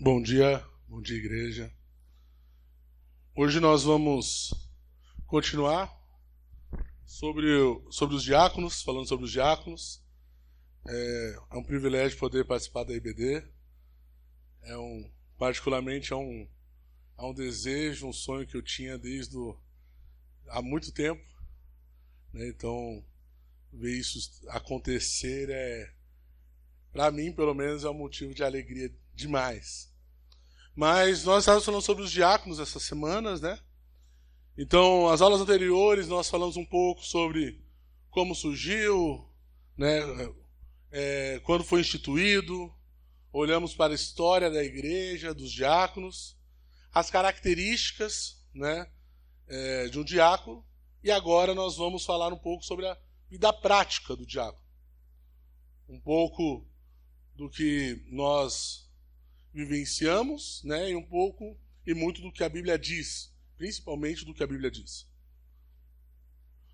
Bom dia, igreja. Hoje nós vamos continuar sobre os diáconos, falando sobre os diáconos. É um privilégio poder participar da IBD. Particularmente, é um desejo, um sonho que eu tinha há muito tempo, né? Então, ver isso acontecer para mim, pelo menos, é um motivo de alegria demais. Mas nós estávamos falando sobre os diáconos essas semanas, né? Então, as aulas anteriores nós falamos um pouco sobre como surgiu, né? Quando foi instituído, olhamos para a história da igreja, dos diáconos, as características, né, de um diácono, e agora nós vamos falar um pouco sobre a vida prática do diácono. Um pouco do que nós vivenciamos, né, e muito do que a Bíblia diz, principalmente do que a Bíblia diz.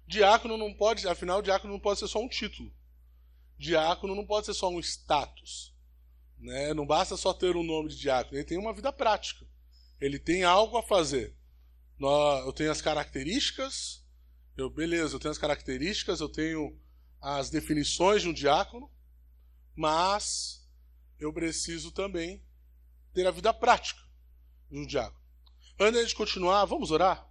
Diácono não pode ser só um título. Diácono não pode ser só um status, né? Não basta só ter o nome de diácono, ele tem uma vida prática. Ele tem algo a fazer. Eu tenho as características, eu tenho as definições de um diácono, mas eu preciso também ter a vida prática de um diácono. Antes de continuar, vamos orar?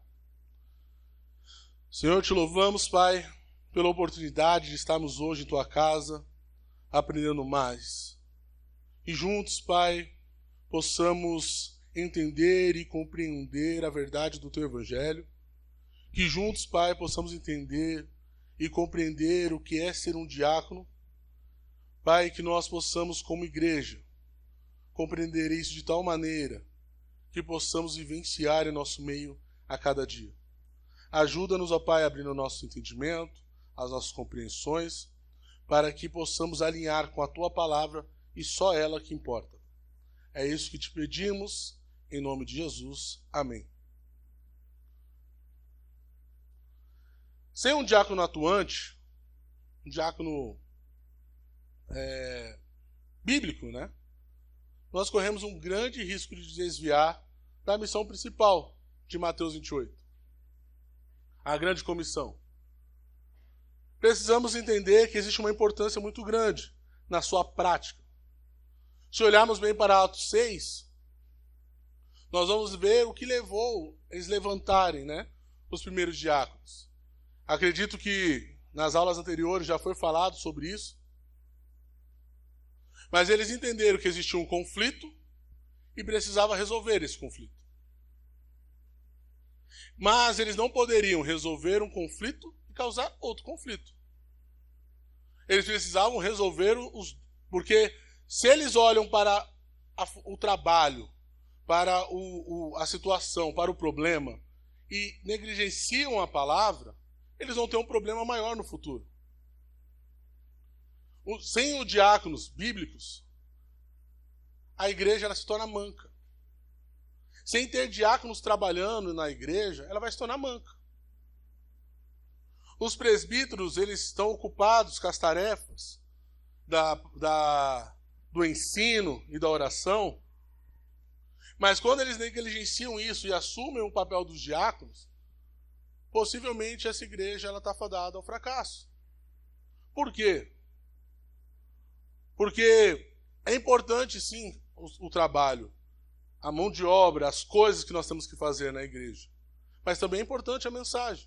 Senhor, te louvamos, Pai, pela oportunidade de estarmos hoje em Tua casa, aprendendo mais. E juntos, Pai, possamos entender e compreender a verdade do Teu Evangelho. Que juntos, Pai, possamos entender e compreender o que é ser um diácono. Pai, que nós possamos, como igreja, compreender isso de tal maneira que possamos vivenciar em nosso meio a cada dia. Ajuda-nos, ó Pai, abrindo o nosso entendimento, as nossas compreensões, para que possamos alinhar com a Tua palavra e só ela que importa. É isso que te pedimos, em nome de Jesus. Amém. Sem um diácono atuante, um diácono bíblico, né? Nós corremos um grande risco de desviar da missão principal de Mateus 28. A grande comissão. Precisamos entender que existe uma importância muito grande na sua prática. Se olharmos bem para Atos 6, nós vamos ver o que levou eles levantarem, né, os primeiros diáconos. Acredito que nas aulas anteriores já foi falado sobre isso. Mas eles entenderam que existia um conflito e precisava resolver esse conflito. Mas eles não poderiam resolver um conflito e causar outro conflito. Eles precisavam resolver porque se eles olham para o trabalho, para a situação, para o problema, e negligenciam a palavra, eles vão ter um problema maior no futuro. Sem os diáconos bíblicos, a igreja ela se torna manca. Sem ter diáconos trabalhando na igreja, ela vai se tornar manca. Os presbíteros, eles estão ocupados com as tarefas do ensino e da oração, mas quando eles negligenciam isso e assumem o papel dos diáconos, possivelmente essa igreja está fadada ao fracasso. Por quê? Porque é importante, sim, o trabalho, a mão de obra, as coisas que nós temos que fazer na igreja. Mas também é importante a mensagem.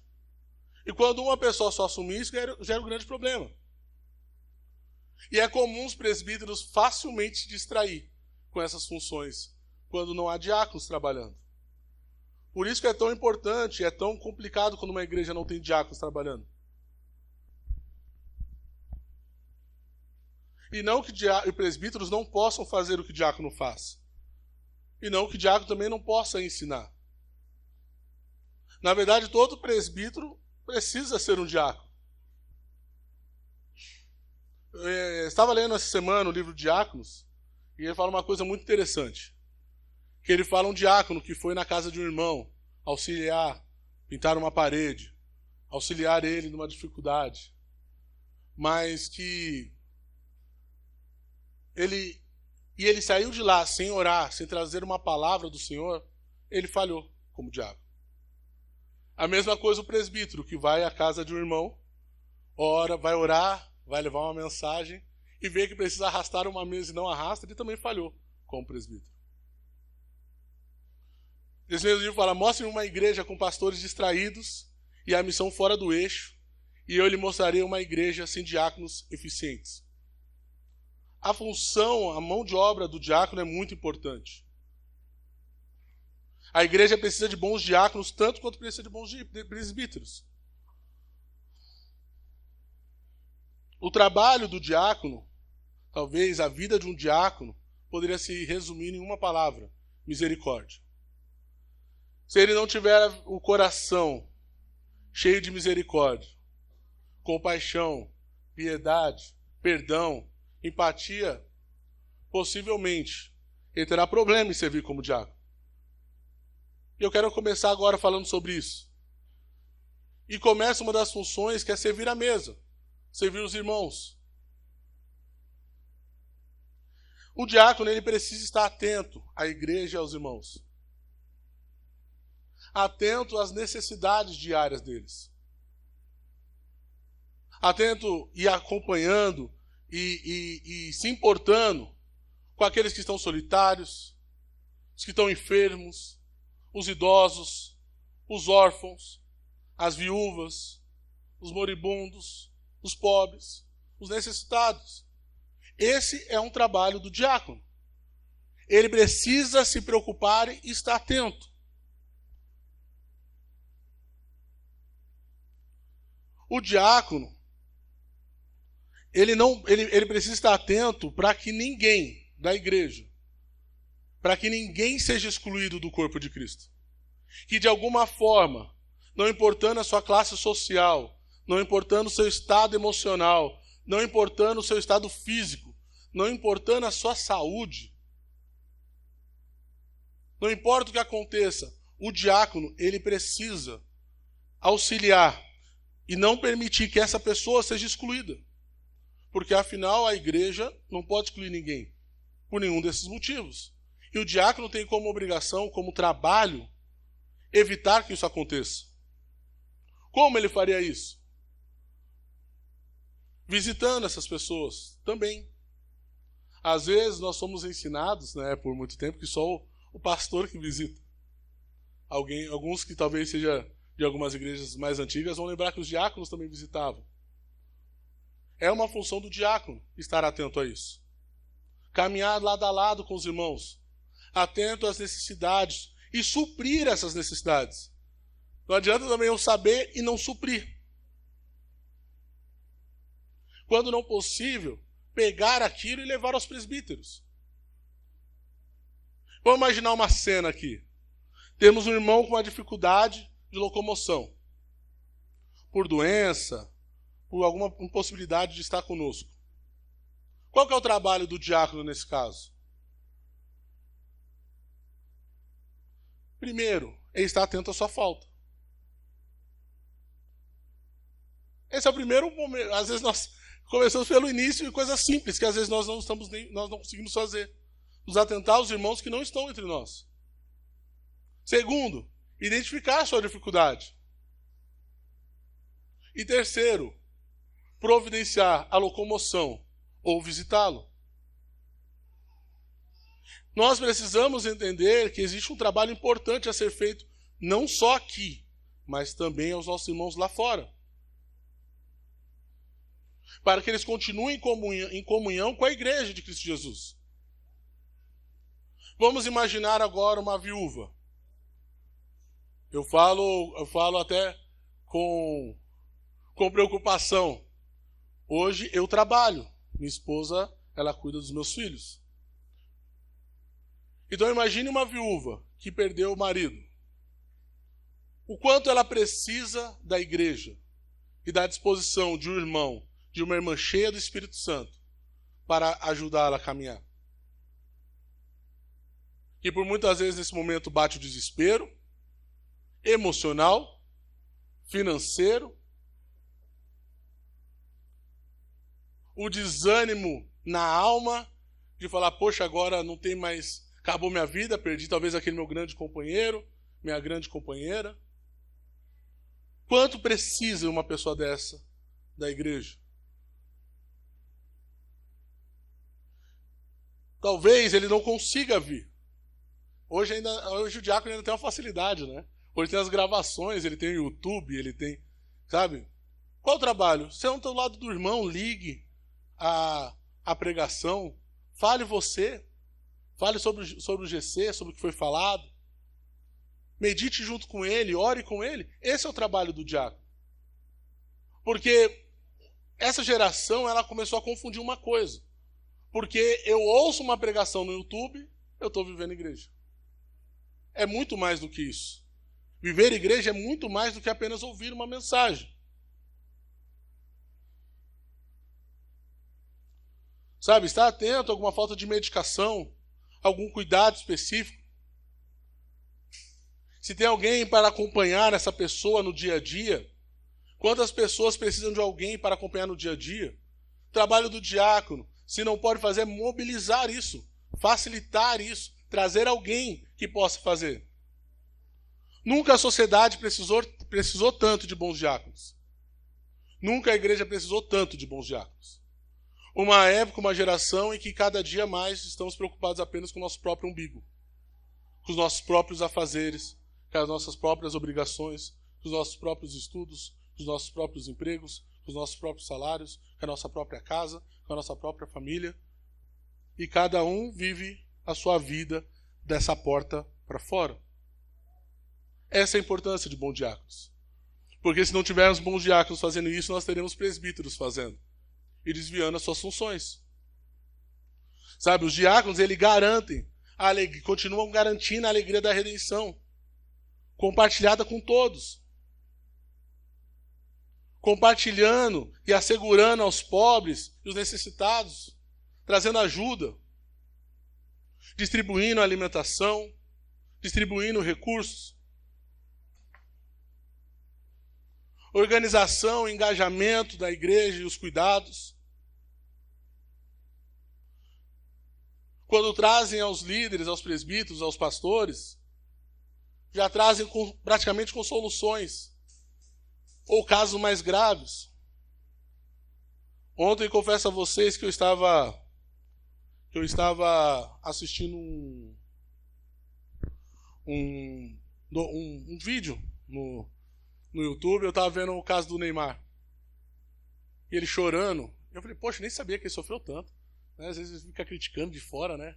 E quando uma pessoa só assumir isso, gera um grande problema. E é comum os presbíteros facilmente se distrair com essas funções, quando não há diáconos trabalhando. Por isso que é tão importante, é tão complicado quando uma igreja não tem diáconos trabalhando. E não que presbíteros não possam fazer o que diácono faz. E não que diácono também não possa ensinar. Na verdade, todo presbítero precisa ser um diácono. Eu estava lendo essa semana o livro Diáconos, e ele fala uma coisa muito interessante. Que ele fala um diácono que foi na casa de um irmão, auxiliar, pintar uma parede, auxiliar ele numa dificuldade. Mas que ele e ele saiu de lá sem orar, sem trazer uma palavra do Senhor, ele falhou como diácono. A mesma coisa o presbítero, que vai à casa de um irmão, ora, vai orar, vai levar uma mensagem, e vê que precisa arrastar uma mesa e não arrasta, ele também falhou como presbítero. Esse mesmo livro fala, mostre uma igreja com pastores distraídos e a missão fora do eixo, e eu lhe mostrarei uma igreja sem diáconos eficientes. A função, a mão de obra do diácono é muito importante. A igreja precisa de bons diáconos, tanto quanto precisa de bons presbíteros. O trabalho do diácono, talvez a vida de um diácono, poderia se resumir em uma palavra: misericórdia. Se ele não tiver o coração cheio de misericórdia, compaixão, piedade, perdão, empatia, possivelmente ele terá problema em servir como diácono. E eu quero começar agora falando sobre isso. E começa uma das funções, que é servir a mesa, servir os irmãos. O diácono, ele precisa estar atento à igreja e aos irmãos. Atento às necessidades diárias deles. Atento e acompanhando e se importando com aqueles que estão solitários, os que estão enfermos, os idosos, os órfãos, as viúvas, os moribundos, os pobres, os necessitados. Esse é um trabalho do diácono. Ele precisa se preocupar e estar atento. O diácono, ele precisa estar atento para que ninguém da igreja, para que ninguém seja excluído do corpo de Cristo. Que de alguma forma, não importando a sua classe social, não importando o seu estado emocional, não importando o seu estado físico, não importando a sua saúde, não importa o que aconteça, o diácono, ele precisa auxiliar e não permitir que essa pessoa seja excluída. Porque, afinal, a igreja não pode excluir ninguém, por nenhum desses motivos. E o diácono tem como obrigação, como trabalho, evitar que isso aconteça. Como ele faria isso? Visitando essas pessoas também. Às vezes nós somos ensinados, por muito tempo, que só o pastor que visita. Alguns que talvez seja de algumas igrejas mais antigas vão lembrar que os diáconos também visitavam. É uma função do diácono estar atento a isso. Caminhar lado a lado com os irmãos, atento às necessidades e suprir essas necessidades. Não adianta também eu saber e não suprir. Quando não possível, pegar aquilo e levar aos presbíteros. Vamos imaginar uma cena aqui. Temos um irmão com uma dificuldade de locomoção, por doença, por alguma impossibilidade de estar conosco. Qual que é o trabalho do diácono nesse caso? Primeiro, é estar atento à sua falta. Esse é o primeiro momento. Às vezes nós começamos pelo início e coisas simples que às vezes nós não conseguimos fazer. Nos atentar aos irmãos que não estão entre nós. Segundo, identificar a sua dificuldade. E terceiro, providenciar a locomoção ou visitá-lo. Nós precisamos entender que existe um trabalho importante a ser feito, não só aqui, mas também aos nossos irmãos lá fora. Para que eles continuem em comunhão com a igreja de Cristo Jesus. Vamos imaginar agora uma viúva. Eu falo até com preocupação. Hoje eu trabalho. Minha esposa, ela cuida dos meus filhos. Então imagine uma viúva que perdeu o marido. O quanto ela precisa da igreja e da disposição de um irmão, de uma irmã cheia do Espírito Santo, para ajudá-la a caminhar. E por muitas vezes nesse momento bate o desespero, emocional, financeiro, o desânimo na alma de falar, poxa, agora não tem mais, acabou minha vida, perdi talvez aquele meu grande companheiro, minha grande companheira. Quanto precisa uma pessoa dessa da igreja? Talvez ele não consiga vir. Hoje o diácono ainda tem uma facilidade, né? Hoje tem as gravações, ele tem o YouTube, ele tem, sabe? Qual o trabalho? Senta ao lado do irmão, ligue a pregação, fale você, fale sobre o GC, sobre o que foi falado, medite junto com ele, ore com ele. Esse é o trabalho do diácono. Porque essa geração, ela começou a confundir uma coisa. Porque eu ouço uma pregação no YouTube, eu estou vivendo igreja. É muito mais do que isso. Viver igreja é muito mais do que apenas ouvir uma mensagem. Sabe, estar atento a alguma falta de medicação, algum cuidado específico. Se tem alguém para acompanhar essa pessoa no dia a dia, quantas pessoas precisam de alguém para acompanhar no dia a dia? O trabalho do diácono, se não pode fazer, é mobilizar isso, facilitar isso, trazer alguém que possa fazer. Nunca a sociedade precisou tanto de bons diáconos. Nunca a igreja precisou tanto de bons diáconos. Uma época, uma geração em que cada dia mais estamos preocupados apenas com o nosso próprio umbigo, com os nossos próprios afazeres, com as nossas próprias obrigações, com os nossos próprios estudos, com os nossos próprios empregos, com os nossos próprios salários, com a nossa própria casa, com a nossa própria família. E cada um vive a sua vida dessa porta para fora. Essa é a importância de bons diáconos. Porque se não tivermos bons diáconos fazendo isso, nós teremos presbíteros fazendo e desviando as suas funções. Sabe, os diáconos, eles continuam garantindo a alegria da redenção, compartilhada com todos. Compartilhando e assegurando aos pobres e os necessitados, trazendo ajuda, distribuindo alimentação, distribuindo recursos. Organização, engajamento da igreja e os cuidados. Quando trazem aos líderes, aos presbíteros, aos pastores, já trazem praticamente com soluções. Ou casos mais graves. Ontem, confesso a vocês que eu estava assistindo um vídeo no YouTube. Eu estava vendo o caso do Neymar. E ele chorando. Eu falei, poxa, nem sabia que ele sofreu tanto. Às vezes fica criticando de fora, né?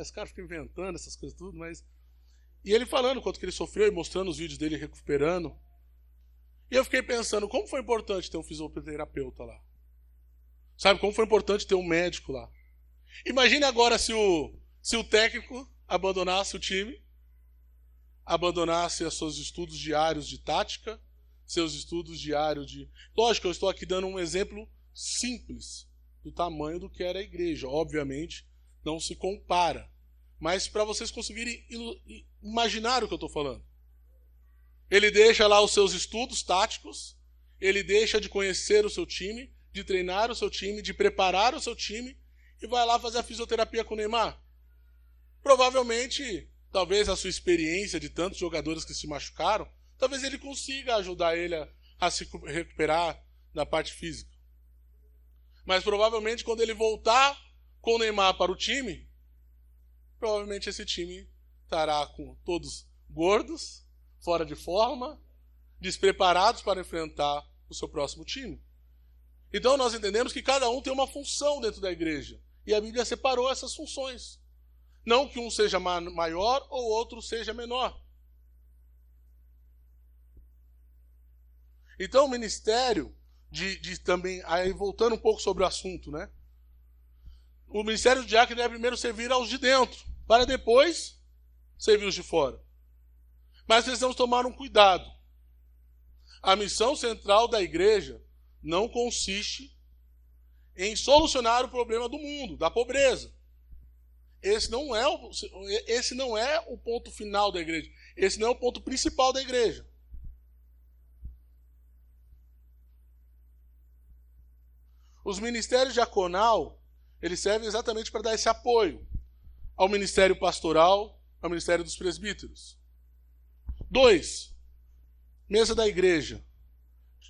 Esse cara fica inventando essas coisas tudo, mas... E ele falando quanto que ele sofreu e mostrando os vídeos dele recuperando. E eu fiquei pensando, como foi importante ter um fisioterapeuta lá? Sabe, como foi importante ter um médico lá? Imagine agora se o técnico abandonasse o time, abandonasse os seus estudos diários de tática, seus estudos diários de... Lógico, eu estou aqui dando um exemplo simples do tamanho do que era a igreja. Obviamente, não se compara. Mas para vocês conseguirem imaginar o que eu estou falando. Ele deixa lá os seus estudos táticos, ele deixa de conhecer o seu time, de treinar o seu time, de preparar o seu time e vai lá fazer a fisioterapia com o Neymar. Provavelmente, talvez a sua experiência de tantos jogadores que se machucaram, talvez ele consiga ajudar ele a se recuperar da parte física. Mas provavelmente quando ele voltar com o Neymar para o time, provavelmente esse time estará com todos gordos, fora de forma, despreparados para enfrentar o seu próximo time. Então nós entendemos que cada um tem uma função dentro da igreja. E a Bíblia separou essas funções. Não que um seja maior ou outro seja menor. Então o ministério de também, aí voltando um pouco sobre o assunto, né? O ministério do diácono deve primeiro servir aos de dentro, para depois servir os de fora. Mas precisamos tomar um cuidado. A missão central da igreja não consiste em solucionar o problema do mundo, da pobreza. Esse não é o ponto final da igreja. Esse não é o ponto principal da igreja. Os ministérios diaconal, Eles servem exatamente para dar esse apoio ao ministério pastoral, ao ministério dos presbíteros. 2, mesa da igreja.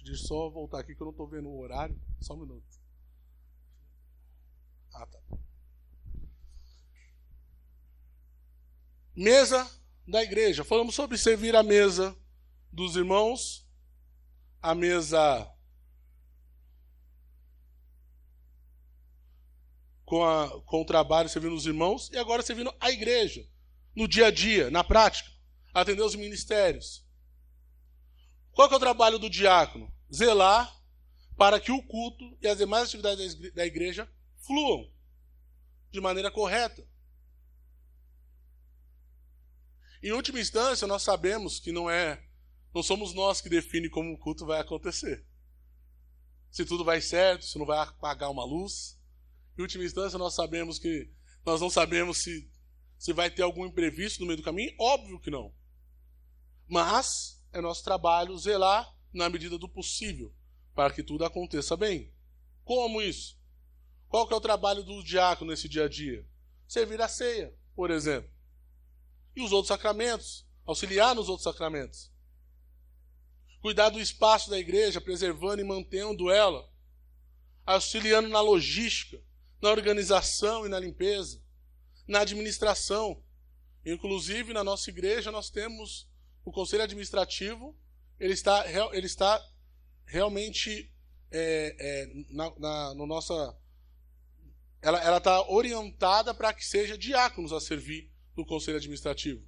Deixa eu só voltar aqui que eu não estou vendo o horário. Só um minuto. Ah, tá. Mesa da igreja. Falamos sobre servir a mesa dos irmãos, a mesa com o trabalho, servindo os irmãos, e agora servindo a igreja, no dia a dia, na prática, atender os ministérios. Qual que é o trabalho do diácono? Zelar para que o culto e as demais atividades da igreja fluam de maneira correta. Em última instância, nós sabemos que não somos nós que definem como o culto vai acontecer. Se tudo vai certo, se não vai apagar uma luz. Em última instância, nós não sabemos se vai ter algum imprevisto no meio do caminho. Óbvio que não. Mas é nosso trabalho zelar na medida do possível para que tudo aconteça bem. Como isso? Qual que é o trabalho do diácono nesse dia a dia? Servir a ceia, por exemplo. E os outros sacramentos, auxiliar nos outros sacramentos. Cuidar do espaço da igreja, preservando e mantendo ela, auxiliando na logística, na organização e na limpeza, na administração. Inclusive, na nossa igreja, nós temos o conselho administrativo, ele está realmente ela está orientada para que seja diáconos a servir no conselho administrativo.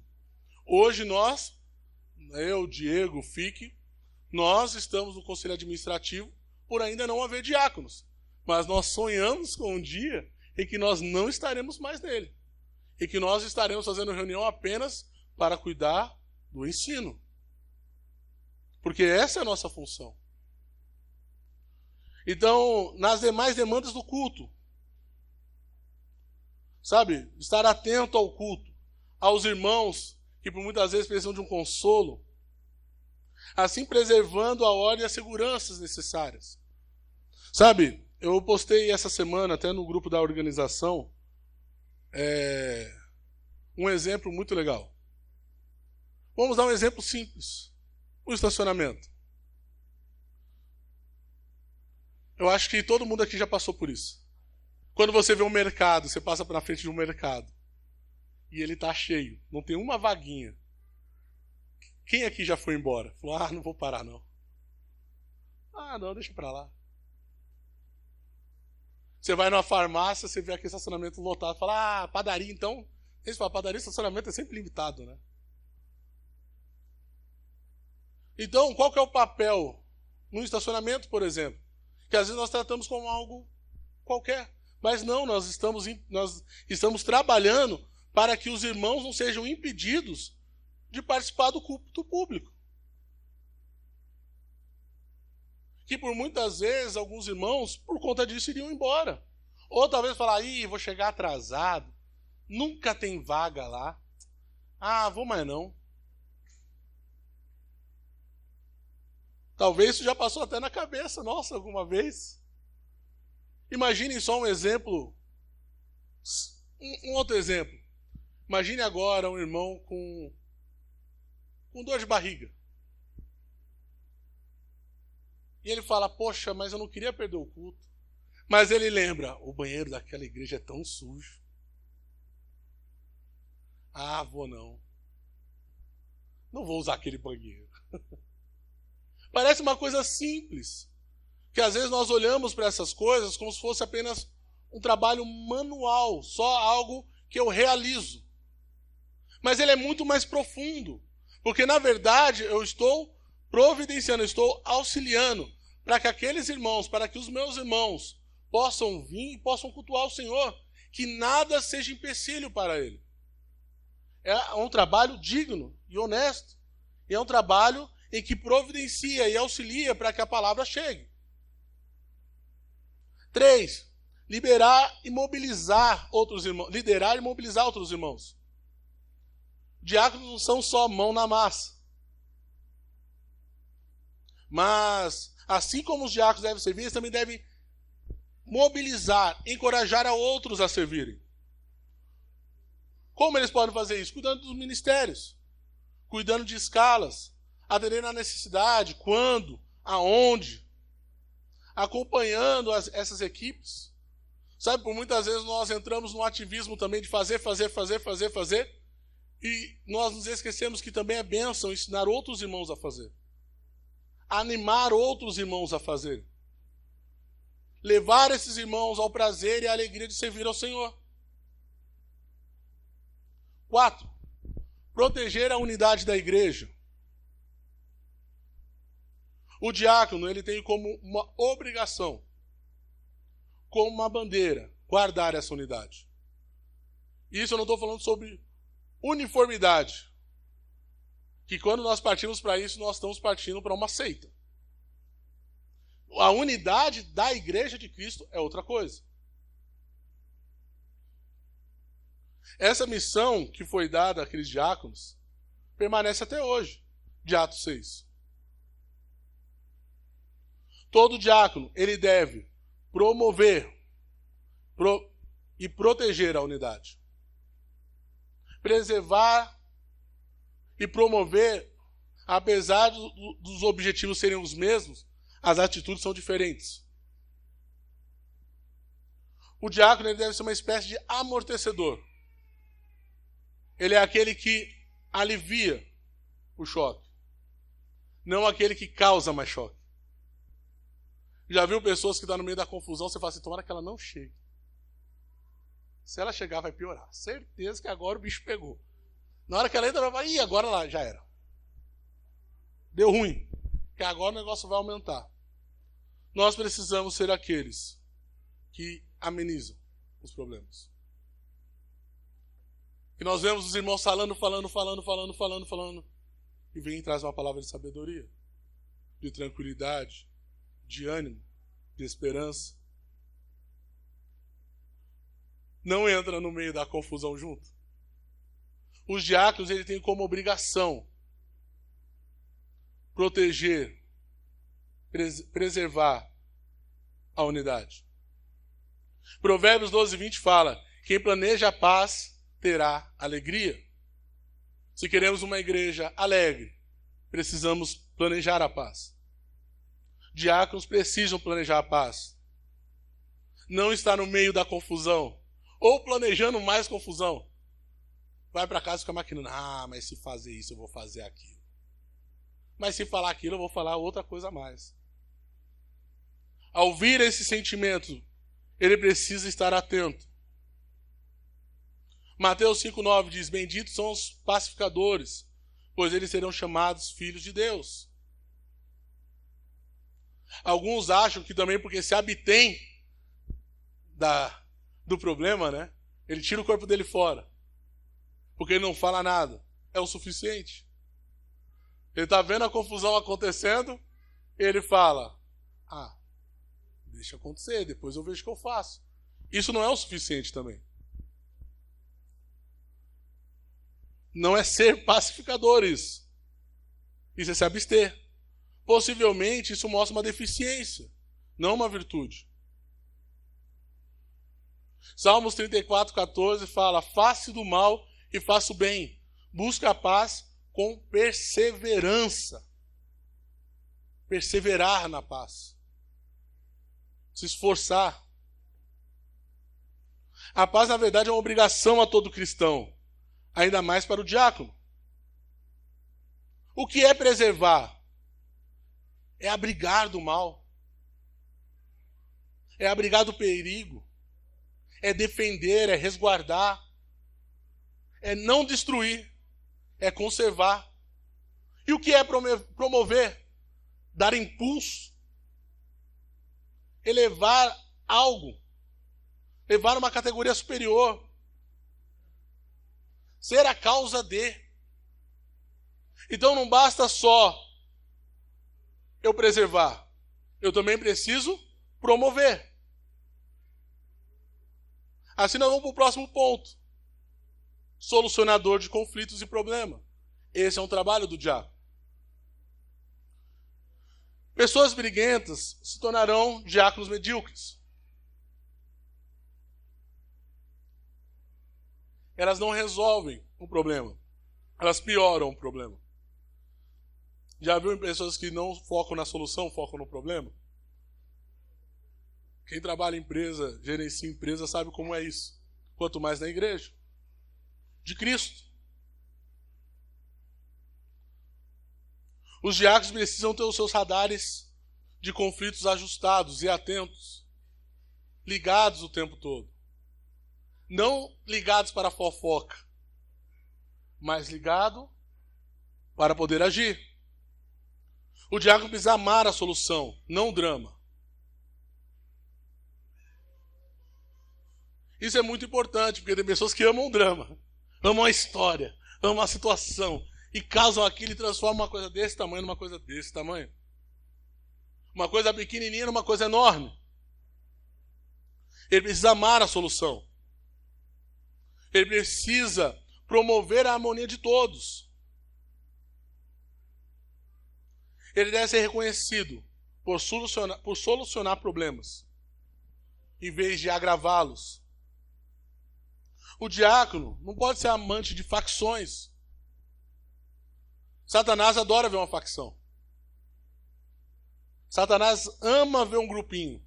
Hoje eu, Diego, Fique, nós estamos no conselho administrativo por ainda não haver diáconos. Mas nós sonhamos com um dia em que nós não estaremos mais nele. E que nós estaremos fazendo reunião apenas para cuidar do ensino. Porque essa é a nossa função. Então, nas demais demandas do culto, sabe, estar atento ao culto, aos irmãos que por muitas vezes precisam de um consolo, assim preservando a ordem e as seguranças necessárias. Sabe, eu postei essa semana até no grupo da organização um exemplo muito legal. Vamos dar um exemplo simples. O estacionamento. Eu acho que todo mundo aqui já passou por isso. Quando você vê um mercado, você passa na frente de um mercado e ele está cheio, não tem uma vaguinha. Quem aqui já foi embora? Falou, não vou parar não. Não, deixa pra lá. Você vai numa farmácia, você vê aquele estacionamento lotado, fala, padaria então. Eles falam, padaria, estacionamento é sempre limitado, né? Então, qual que é o papel no estacionamento, por exemplo? Que às vezes nós tratamos como algo qualquer. Mas não, nós estamos trabalhando para que os irmãos não sejam impedidos de participar do culto público. Que por muitas vezes alguns irmãos, por conta disso, iriam embora. Ou talvez falar, vou chegar atrasado, nunca tem vaga lá. Vou mais não. Talvez isso já passou até na cabeça nossa alguma vez. Imaginem só um exemplo, um outro exemplo. Imagine agora um irmão com dor de barriga. E ele fala, poxa, mas eu não queria perder o culto. Mas ele lembra, o banheiro daquela igreja é tão sujo. Vou não. Não vou usar aquele banheiro. Parece uma coisa simples. Que às vezes nós olhamos para essas coisas como se fosse apenas um trabalho manual, só algo que eu realizo. Mas ele é muito mais profundo. Porque, na verdade, eu estou providenciando, eu estou auxiliando para que aqueles irmãos, para que os meus irmãos possam vir e possam cultuar o Senhor, que nada seja empecilho para ele. É um trabalho digno e honesto. E é um trabalho em que providencia e auxilia para que a palavra chegue. 3. Liderar e mobilizar outros irmãos. Diáconos não são só mão na massa. Mas, assim como os diáconos devem servir, eles também devem mobilizar, encorajar a outros a servirem. Como eles podem fazer isso? Cuidando dos ministérios, cuidando de escalas, atendendo à necessidade, quando, aonde, acompanhando essas equipes. Sabe, por muitas vezes nós entramos no ativismo também de fazer, e nós nos esquecemos que também é bênção ensinar outros irmãos a fazer. Animar outros irmãos a fazer. Levar esses irmãos ao prazer e à alegria de servir ao Senhor. 4. Proteger a unidade da igreja. O diácono, ele tem como uma obrigação, como uma bandeira, guardar essa unidade. Isso eu não estou falando sobre uniformidade. Que quando nós partimos para isso, nós estamos partindo para uma seita. A unidade da igreja de Cristo é outra coisa. Essa missão que foi dada àqueles diáconos permanece até hoje, de Atos 6. Todo diácono, ele deve promover e proteger a unidade. Preservar e promover, apesar dos objetivos serem os mesmos, as atitudes são diferentes. O diácono, ele deve ser uma espécie de amortecedor. Ele é aquele que alivia o choque, não aquele que causa mais choque. Já viu pessoas que estão no meio da confusão, você fala assim, tomara que ela não chegue. Se ela chegar, vai piorar. Certeza que agora o bicho pegou. Na hora que ela entra, vai falar, ih, agora lá, já era. Deu ruim. Que agora o negócio vai aumentar. Nós precisamos ser aqueles que amenizam os problemas. Que nós vemos os irmãos falando, e vem e traz uma palavra de sabedoria, de tranquilidade, de ânimo, de esperança. Não entra no meio da confusão junto. Os diáconos, ele tem como obrigação proteger, preservar a unidade. Provérbios 12:20 fala, quem planeja a paz terá alegria. Se queremos uma igreja alegre, precisamos planejar a paz. Diáconos precisam planejar a paz. Não estar no meio da confusão, ou planejando mais confusão. Vai para casa e fica maquinando, mas se fazer isso eu vou fazer aquilo. Mas se falar aquilo eu vou falar outra coisa a mais. Ao ouvir esse sentimento, ele precisa estar atento. Mateus 5:9 diz, benditos são os pacificadores, pois eles serão chamados filhos de Deus. Alguns acham que também porque se abstém do problema, né? Ele tira o corpo dele fora. Porque ele não fala nada. É o suficiente. Ele está vendo a confusão acontecendo, ele fala, deixa acontecer, depois eu vejo o que eu faço. Isso não é o suficiente também. Não é ser pacificador isso. Isso é se abster. Possivelmente isso mostra uma deficiência, não uma virtude. Salmos 34:14 fala, faça do mal e faça o bem. Busca a paz com perseverança. Perseverar na paz. Se esforçar. A paz, na verdade, é uma obrigação a todo cristão. Ainda mais para o diácono. O que é preservar? É abrigar do mal. É abrigar do perigo. É defender, é resguardar. É não destruir. É conservar. E o que é promover? Dar impulso. Elevar algo. Levar uma categoria superior. Ser a causa de. Então não basta só eu preservar. Eu também preciso promover. Assim nós vamos para o próximo ponto. Solucionador de conflitos e problemas. Esse é um trabalho do diácono. Pessoas briguentas se tornarão diáconos medíocres. elas não resolvem o problema. Elas pioram o problema. Já viu pessoas que não focam na solução, focam no problema? Quem trabalha em empresa, gerencia empresa, sabe como é isso. Quanto mais na igreja de Cristo. Os diáconos precisam ter os seus radares de conflitos ajustados e atentos, ligados o tempo todo. Não ligados para a fofoca, mas ligado para poder agir. O diácono precisa amar a solução, não o drama. Isso é muito importante, porque tem pessoas que amam o drama, amam a história, amam a situação, e causam aquilo e transformam uma coisa desse tamanho numa coisa desse tamanho. Uma coisa pequenininha numa coisa enorme. Ele precisa amar a solução. Ele precisa promover a harmonia de todos. Ele deve ser reconhecido por solucionar problemas, em vez de agravá-los. O diácono não pode ser amante de facções. Satanás adora ver uma facção. Satanás ama ver um grupinho.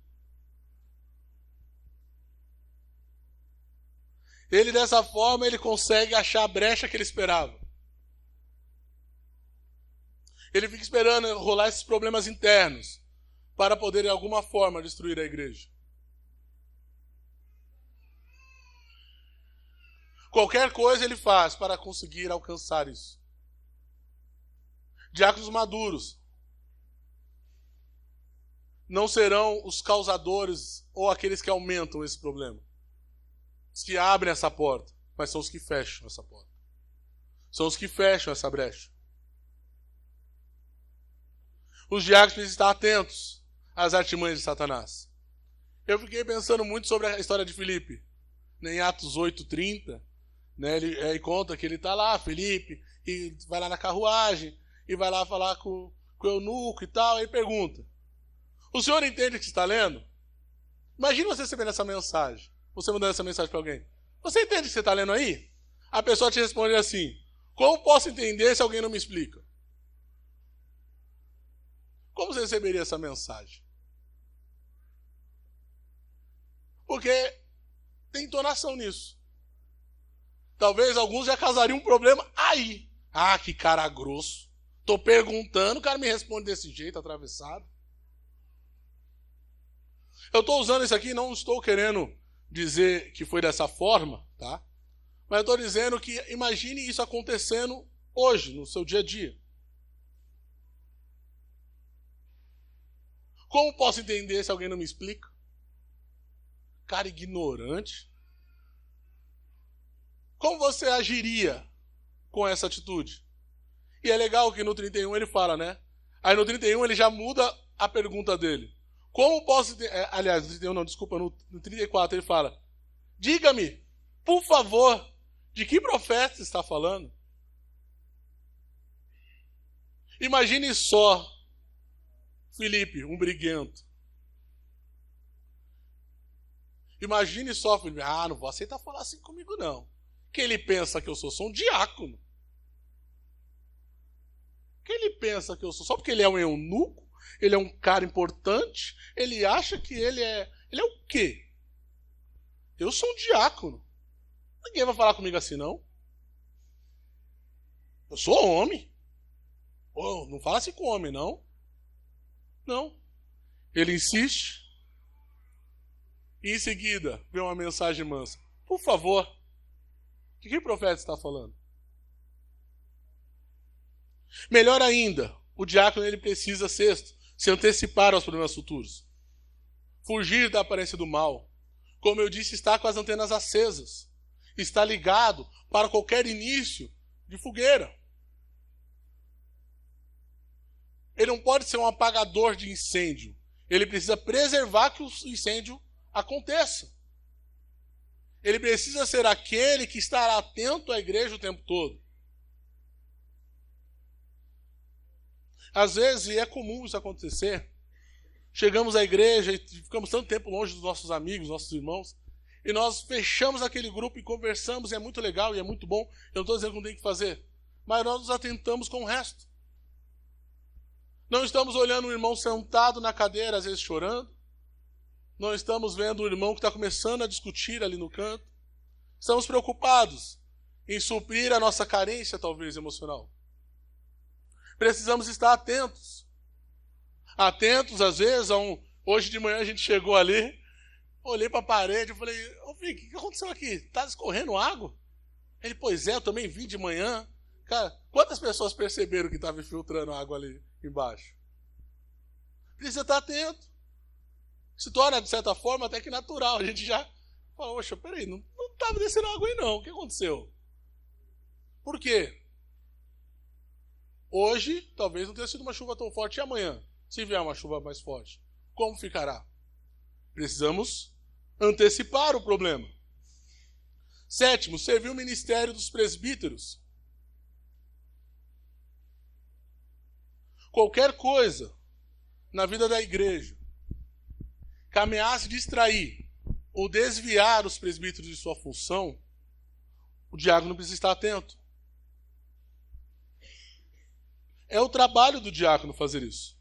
Ele, dessa forma, ele consegue achar a brecha que ele esperava. Ele fica esperando rolar esses problemas internos para poder, de alguma forma, destruir a igreja. Qualquer coisa ele faz para conseguir alcançar isso. Diáconos maduros não serão os causadores ou aqueles que aumentam esse problema. Os que abrem essa porta, mas são os que fecham essa porta. São os que fecham essa brecha. Os diáconos precisam estar atentos às artimanhas de Satanás. Eu fiquei pensando muito sobre a história de Filipe. Em Atos 8:30, né, ele conta que ele está lá, Filipe, e vai lá na carruagem, e vai lá falar com o eunuco e tal, e pergunta: o senhor entende o que está lendo? Imagina você recebendo essa mensagem, você mandando essa mensagem para alguém. Você entende o que você está lendo aí? A pessoa te responde assim: como posso entender se alguém não me explica? Como você receberia essa mensagem? Porque tem entonação nisso. Talvez alguns já causariam um problema aí. Ah, que cara grosso. Tô perguntando, o cara me responde desse jeito, atravessado. Eu estou usando isso aqui, não estou querendo dizer que foi dessa forma, tá? Mas eu estou dizendo que imagine isso acontecendo hoje, no seu dia a dia. Como posso entender se alguém não me explica? Cara ignorante. Como você agiria com essa atitude? E é legal que no 31 ele fala, né? Aí no 31 ele já muda a pergunta dele. Como posso... aliás, no 31 não, desculpa, no 34 ele fala: diga-me, por favor, de que profeta você está falando? Imagine só Filipe, um briguento. Imagine só, Filipe: ah, não vou aceitar falar assim comigo não. Que ele pensa que eu sou um diácono. Que ele pensa que eu sou? Só porque ele é um eunuco? Ele é um cara importante? Ele acha que ele é... Ele é o quê? Eu sou um diácono. Ninguém vai falar comigo assim, não. Eu sou homem. Pô, não fala assim com homem, não. Não. Ele insiste. E em seguida, vem uma mensagem mansa: por favor, o que o profeta está falando? Melhor ainda, o diácono ele precisa, sexto, se antecipar aos problemas futuros. Fugir da aparência do mal. Como eu disse, está com as antenas acesas. Está ligado para qualquer início de fogueira. Ele não pode ser um apagador de incêndio. Ele precisa preservar que o incêndio aconteça. Ele precisa ser aquele que estará atento à igreja o tempo todo. Às vezes, e é comum isso acontecer, chegamos à igreja e ficamos tanto tempo longe dos nossos amigos, nossos irmãos, e nós fechamos aquele grupo e conversamos, e é muito legal e é muito bom. Eu não estou dizendo que não tem que fazer, mas nós nos atentamos com o resto. Não estamos olhando o irmão sentado na cadeira, às vezes chorando. Não estamos vendo o irmão que está começando a discutir ali no canto. Estamos preocupados em suprir a nossa carência, talvez, emocional. Precisamos estar atentos. Atentos, às vezes, hoje de manhã a gente chegou ali, olhei para a parede e falei, ô Fique, o que aconteceu aqui? Está escorrendo água? Ele, pois é, eu também vi de manhã. Cara, quantas pessoas perceberam que estava infiltrando água ali embaixo? Precisa estar atento. Se torna, de certa forma, até que natural. A gente já fala, poxa, peraí, não estava descendo água aí não. O que aconteceu? Por quê? Hoje, talvez não tenha sido uma chuva tão forte. E amanhã, se vier uma chuva mais forte, como ficará? Precisamos antecipar o problema. 7, servir o ministério dos presbíteros. Qualquer coisa na vida da igreja que ameace distrair ou desviar os presbíteros de sua função, o diácono precisa estar atento. É o trabalho do diácono fazer isso.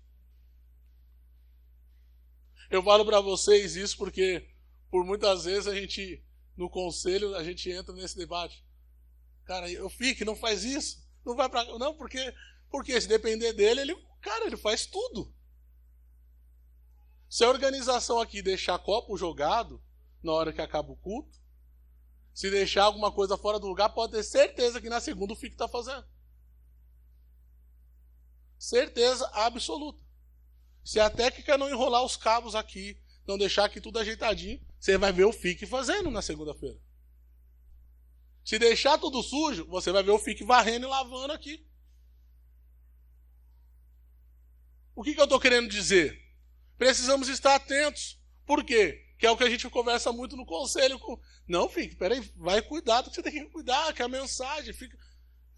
Eu falo para vocês isso porque, por muitas vezes, a gente, no conselho, a gente entra nesse debate. Cara, eu fico, não faz isso. Não vai para... Não, porque se depender dele, ele faz tudo. Se a organização aqui deixar copo jogado na hora que acaba o culto, se deixar alguma coisa fora do lugar, pode ter certeza que na segunda o FIC está fazendo. Certeza absoluta. Se a técnica não enrolar os cabos aqui, não deixar aqui tudo ajeitadinho, você vai ver o FIC fazendo na segunda-feira. Se deixar tudo sujo, você vai ver o FIC varrendo e lavando aqui. O que eu estou querendo dizer? Precisamos estar atentos. Por quê? Que é o que a gente conversa muito no conselho. Não, FIC, peraí, vai cuidar do que você tem que cuidar, que é a mensagem.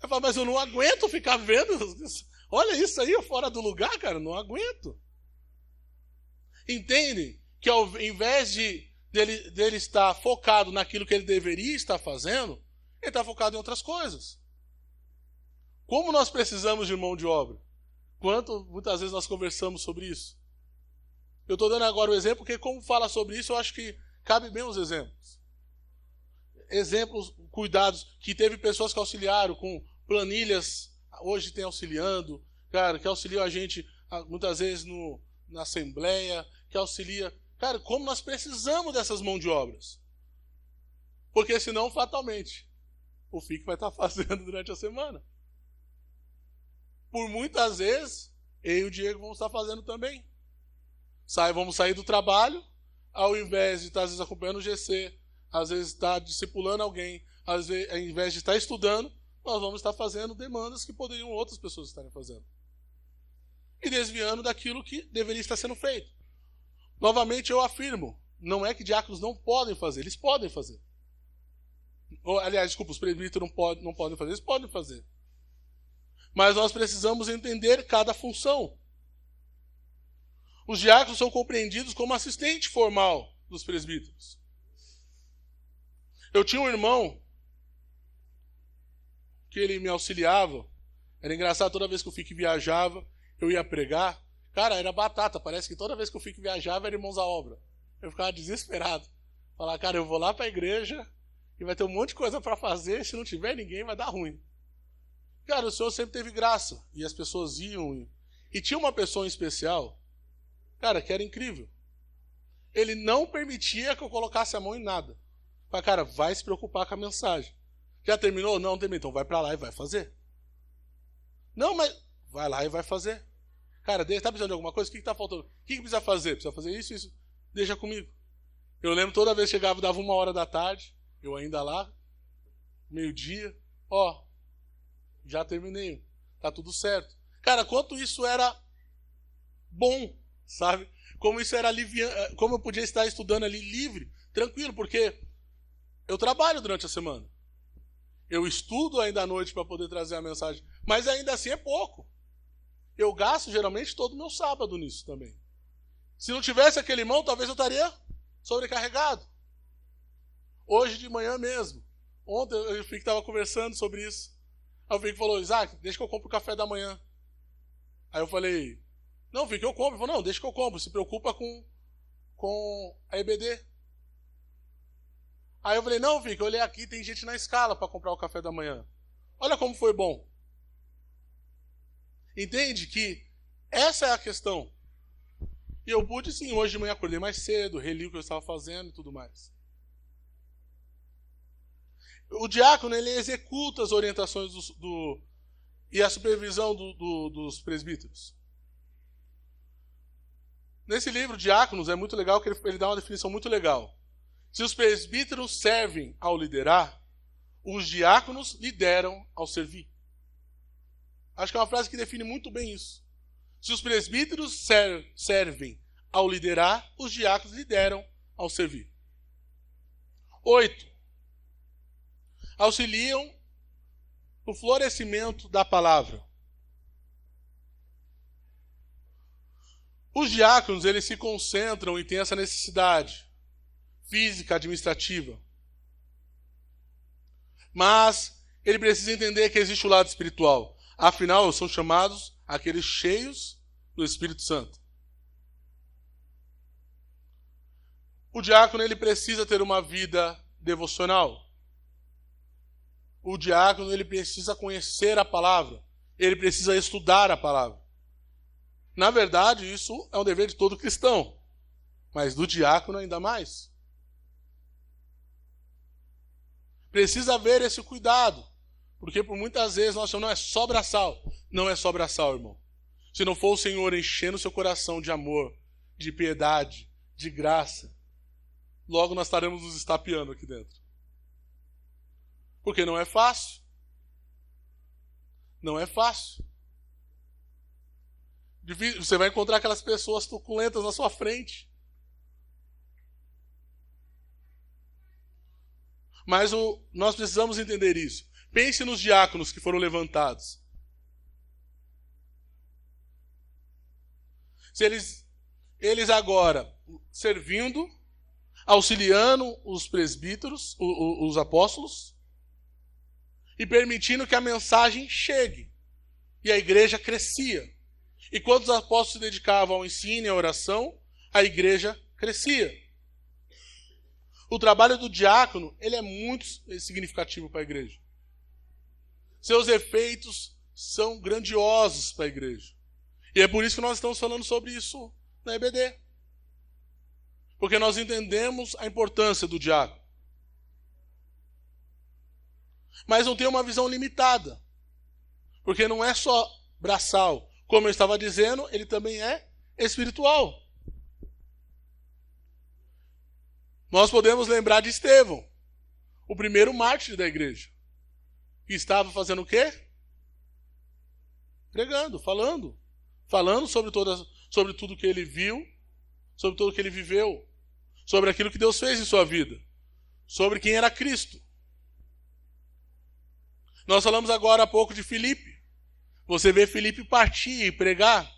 Eu falo, mas eu não aguento ficar vendo. Olha isso aí, fora do lugar, cara, não aguento. Entendem que ao invés dele estar focado naquilo que ele deveria estar fazendo, ele está focado em outras coisas. Como nós precisamos de mão de obra? Muitas vezes nós conversamos sobre isso. Eu estou dando agora o exemplo, porque como fala sobre isso, eu acho que cabe bem os exemplos. Exemplos, cuidados, que teve pessoas que auxiliaram com planilhas, hoje tem auxiliando, cara, que auxilia a gente muitas vezes na assembleia, que auxilia. Cara, como nós precisamos dessas mãos de obras. Porque senão, fatalmente, o FIC vai estar fazendo durante a semana. Por muitas vezes, eu e o Diego vamos estar fazendo também. Vamos sair do trabalho, ao invés de estar, às vezes, acompanhando o GC, às vezes estar discipulando alguém, às vezes, ao invés de estar estudando, nós vamos estar fazendo demandas que poderiam outras pessoas estarem fazendo. E desviando daquilo que deveria estar sendo feito. Novamente, eu afirmo, não é que diáconos não podem fazer, eles podem fazer. Aliás, desculpa, os presbíteros não podem fazer, eles podem fazer. Mas nós precisamos entender cada função. Os diáconos são compreendidos como assistente formal dos presbíteros. Eu tinha um irmão que ele me auxiliava. Era engraçado, toda vez que o FIC viajava, eu ia pregar. Cara, era batata. Parece que toda vez que o FIC viajava, era irmãos à obra. Eu ficava desesperado. Falar, cara, eu vou lá para a igreja e vai ter um monte de coisa para fazer. Se não tiver ninguém, vai dar ruim. Cara, o Senhor sempre teve graça. E as pessoas iam. E tinha uma pessoa em especial, cara, que era incrível. Ele não permitia que eu colocasse a mão em nada. Falei, cara, vai se preocupar com a mensagem. Já terminou? Não, terminou. Então vai para lá e vai fazer. Não, mas vai lá e vai fazer. Cara, está precisando de alguma coisa? O que está faltando? O que precisa fazer? Precisa fazer isso, isso. Deixa comigo. Eu lembro toda vez que chegava, dava 1h da tarde, eu ainda lá, meio-dia, já terminei. Tá tudo certo. Cara, quanto isso era bom, sabe? Como isso era aliviante, como eu podia estar estudando ali livre, tranquilo, porque eu trabalho durante a semana. Eu estudo ainda à noite para poder trazer a mensagem, mas ainda assim é pouco. Eu gasto geralmente todo o meu sábado nisso também. Se não tivesse aquele irmão, talvez eu estaria sobrecarregado. Hoje de manhã mesmo. Ontem o Fique estava conversando sobre isso. Aí o Fique falou, Isaac, deixa que eu compro o café da manhã. Aí eu falei, não, Fique, eu compro. Ele falou, não, deixa que eu compro, se preocupa com a EBD. Aí eu falei, não, Fique, eu olhei aqui, tem gente na escala para comprar o café da manhã. Olha como foi bom. Entende que essa é a questão. E eu pude sim, hoje de manhã acordei mais cedo, reli o que eu estava fazendo e tudo mais. O diácono, ele executa as orientações e a supervisão dos presbíteros. Nesse livro, Diáconos, é muito legal que ele dá uma definição muito legal. Se os presbíteros servem ao liderar, os diáconos lideram ao servir. Acho que é uma frase que define muito bem isso. Se os presbíteros servem ao liderar, os diáconos lideram ao servir. 8. Auxiliam o florescimento da palavra. Os diáconos, eles se concentram e têm essa necessidade física, administrativa. Mas ele precisa entender que existe o lado espiritual. Afinal, são chamados aqueles cheios do Espírito Santo. O diácono, ele precisa ter uma vida devocional. O diácono, ele precisa conhecer a palavra. Ele precisa estudar a palavra. Na verdade, isso é um dever de todo cristão. Mas do diácono ainda mais. Precisa haver esse cuidado. Porque por muitas vezes nós achamos, não é só braçal. Não é só braçal, irmão. Se não for o Senhor enchendo seu coração de amor, de piedade, de graça, logo nós estaremos nos estapeando aqui dentro. Porque não é fácil. Não é fácil. Você vai encontrar aquelas pessoas truculentas na sua frente. Mas nós precisamos entender isso. Pense nos diáconos que foram levantados. Se eles agora, servindo, auxiliando os presbíteros, os apóstolos, e permitindo que a mensagem chegue. E a igreja crescia. E quando os apóstolos se dedicavam ao ensino e à oração, a igreja crescia. O trabalho do diácono, ele é muito significativo para a igreja. Seus efeitos são grandiosos para a igreja. E é por isso que nós estamos falando sobre isso na EBD. Porque nós entendemos a importância do diácono. Mas não tem uma visão limitada. Porque não é só braçal. Como eu estava dizendo, ele também é espiritual. Nós podemos lembrar de Estevão, o primeiro mártir da igreja. Que estava fazendo o quê? Pregando, falando. Falando sobre tudo que ele viu, sobre tudo que ele viveu, sobre aquilo que Deus fez em sua vida, sobre quem era Cristo. Nós falamos agora há pouco de Filipe. Você vê Filipe partir e pregar.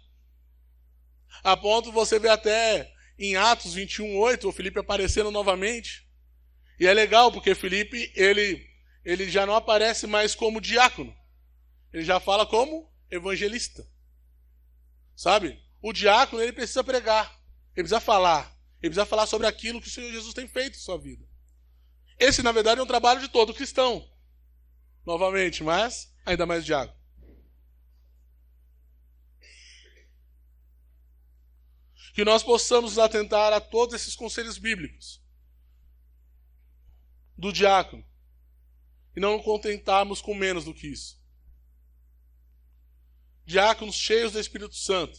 A ponto de você ver até em Atos 21:8, o Filipe aparecendo novamente. E é legal, porque Filipe, ele já não aparece mais como diácono. Ele já fala como evangelista. Sabe? O diácono, ele precisa pregar. Ele precisa falar. Ele precisa falar sobre aquilo que o Senhor Jesus tem feito em sua vida. Esse, na verdade, é um trabalho de todo cristão. Novamente, mas ainda mais diácono. Que nós possamos nos atentar a todos esses conselhos bíblicos do diácono e não nos contentarmos com menos do que isso. Diáconos cheios do Espírito Santo.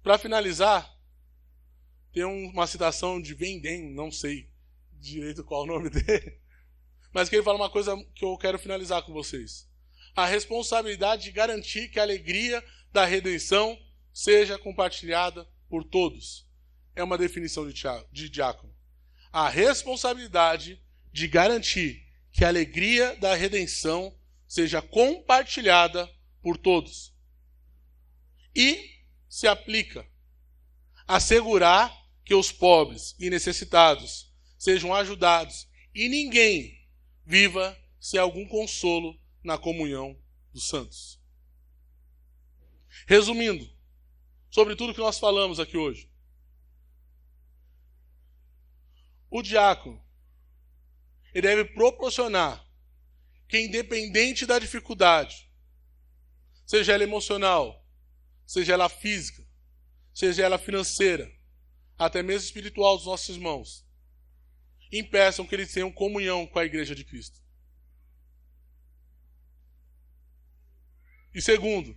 Para finalizar, tem uma citação de Venden, não sei direito qual o nome dele, mas que ele fala uma coisa que eu quero finalizar com vocês. A responsabilidade de garantir que a alegria da redenção seja compartilhada por todos. É uma definição de diácono. A responsabilidade de garantir que a alegria da redenção seja compartilhada por todos. E se aplica a assegurar que os pobres e necessitados sejam ajudados e ninguém viva sem algum consolo na comunhão dos santos. Resumindo, sobre tudo que nós falamos aqui hoje, o diácono, ele deve proporcionar que, independente da dificuldade, seja ela emocional, seja ela física, seja ela financeira, até mesmo espiritual dos nossos irmãos, impeçam que eles tenham comunhão com a igreja de Cristo. E segundo,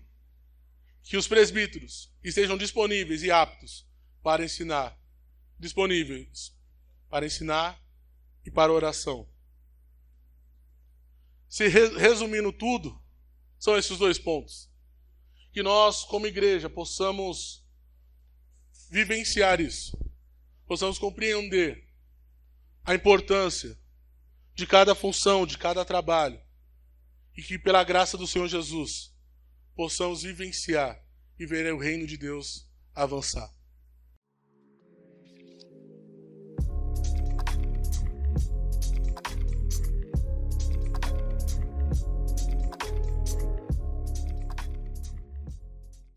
que os presbíteros estejam disponíveis e aptos para ensinar, e para oração. Se resumindo tudo, são esses dois pontos. Que nós, como igreja, possamos vivenciar isso. Possamos compreender a importância de cada função, de cada trabalho. E que, pela graça do Senhor Jesus, possamos vivenciar e ver o reino de Deus avançar.